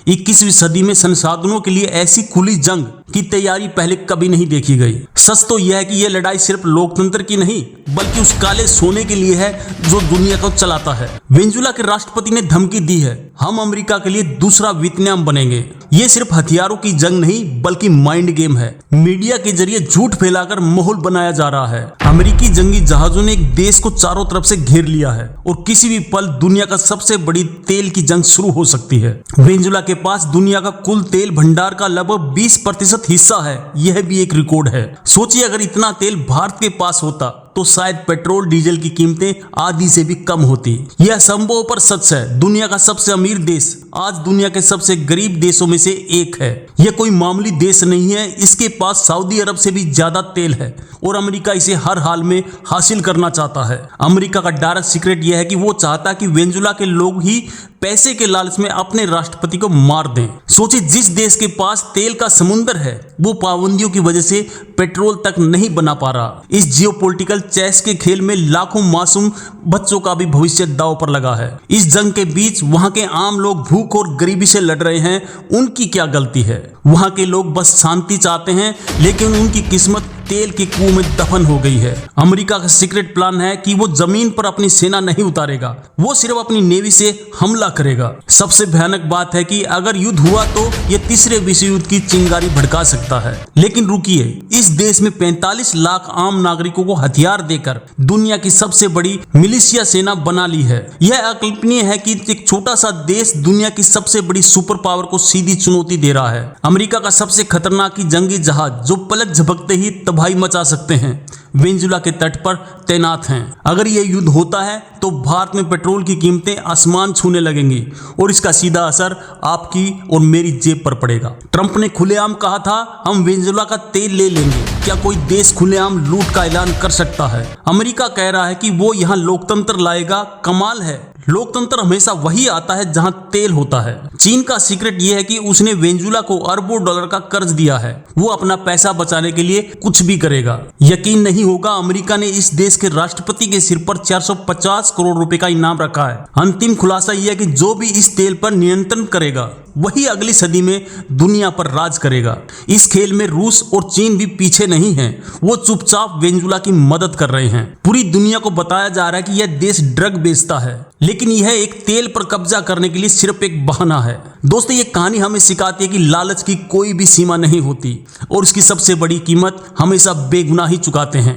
21वीं सदी में संसाधनों के लिए ऐसी खुली जंग की तैयारी पहले कभी नहीं देखी गई। सच तो यह है कि यह लड़ाई सिर्फ लोकतंत्र की नहीं बल्कि उस काले सोने के लिए है जो दुनिया को चलाता है। वेनेजुएला के राष्ट्रपति ने धमकी दी है, हम अमेरिका के लिए दूसरा वियतनाम बनेंगे। ये सिर्फ हथियारों की जंग नहीं बल्कि माइंड गेम है। मीडिया के जरिए झूठ फैलाकर माहौल बनाया जा रहा है। अमेरिकी जंगी जहाजों ने एक देश को चारों तरफ से घेर लिया है और किसी भी पल दुनिया का सबसे बड़ी तेल की जंग शुरू हो सकती है। वेनेजुएला के पास दुनिया का कुल तेल भंडार का लगभग 20% हिस्सा है। यह भी एक रिकॉर्ड है। सोचिए अगर इतना तेल भारत के पास होता तो शायद पेट्रोल डीजल की कीमतें आधी से भी कम होती। यह संभव पर सच है। दुनिया का सबसे अमीर देश आज दुनिया के सबसे गरीब देशों में से एक है। यह कोई मामूली देश नहीं है। इसके पास सऊदी अरब से भी ज्यादा तेल है और अमेरिका इसे हर हाल में हासिल करना चाहता है। अमेरिका का डायरेक्ट सीक्रेट यह है कि वो चाहता है कि वेनेजुएला के लोग ही पैसे के लालच में अपने राष्ट्रपति को मार दें। सोचिए जिस देश के पास तेल का समुंदर है वो पाबंदियों की वजह से पेट्रोल तक नहीं बना पा रहा। इस जियोपॉलिटिकल चेस के खेल में लाखों मासूम बच्चों का भी भविष्य दांव पर लगा है। इस जंग के बीच वहां के आम लोग भूख और गरीबी से लड़ रहे हैं। उनकी क्या गलती है? वहां के लोग बस शांति चाहते हैं लेकिन उनकी किस्मत तेल के कुएं में दफन हो गई है। अमेरिका का सीक्रेट प्लान है कि वो जमीन पर अपनी सेना नहीं उतारेगा, वो सिर्फ अपनी नेवी से हमला करेगा। सबसे भयानक बात है कि अगर युद्ध हुआ तो ये तीसरे विश्व युद्ध की चिंगारी भड़का सकता है। लेकिन रुकिए, इस देश में 45 लाख आम नागरिकों को हथियार देकर दुनिया की सबसे बड़ी मिलिशिया सेना बना ली है। यह अकल्पनीय है कि एक छोटा सा देश दुनिया की सबसे बड़ी सुपर पावर को सीधी चुनौती दे रहा है। अमेरिका का सबसे खतरनाक जंगी जहाज जो पलक झपकते ही तबाही मचा सकते हैं वेनेजुएला के तट पर तैनात हैं। अगर यह युद्ध होता है तो भारत में पेट्रोल की कीमतें आसमान छूने लगेंगी और इसका सीधा असर आपकी और मेरी जेब पर पड़ेगा। ट्रंप ने खुलेआम कहा था हम वेनेजुएला का तेल ले लेंगे। क्या कोई देश खुलेआम लूट का ऐलान कर सकता है? अमेरिका कह रहा है कि वो यहाँ लोकतंत्र लाएगा। कमाल है, लोकतंत्र हमेशा वही आता है जहां तेल होता है। चीन का सीक्रेट यह है कि उसने वेनेजुएला को अरबों डॉलर का कर्ज दिया है। वो अपना पैसा बचाने के लिए कुछ भी करेगा। यकीन नहीं होगा, अमेरिका ने इस देश के राष्ट्रपति के सिर पर 450 करोड़ रुपए का इनाम रखा है। अंतिम खुलासा यह है कि जो भी इस तेल पर नियंत्रण करेगा वही अगली सदी में दुनिया पर राज करेगा। इस खेल में रूस और चीन भी पीछे नहीं हैं। वो चुपचाप वेनेजुएला की मदद कर रहे हैं। पूरी दुनिया को बताया जा रहा है कि यह देश ड्रग बेचता है लेकिन यह एक तेल पर कब्जा करने के लिए सिर्फ एक बहाना है। दोस्तों, ये कहानी हमें सिखाती है कि लालच की कोई भी सीमा नहीं होती और उसकी सबसे बड़ी कीमत हमेशा बेगुनाही चुकाते हैं।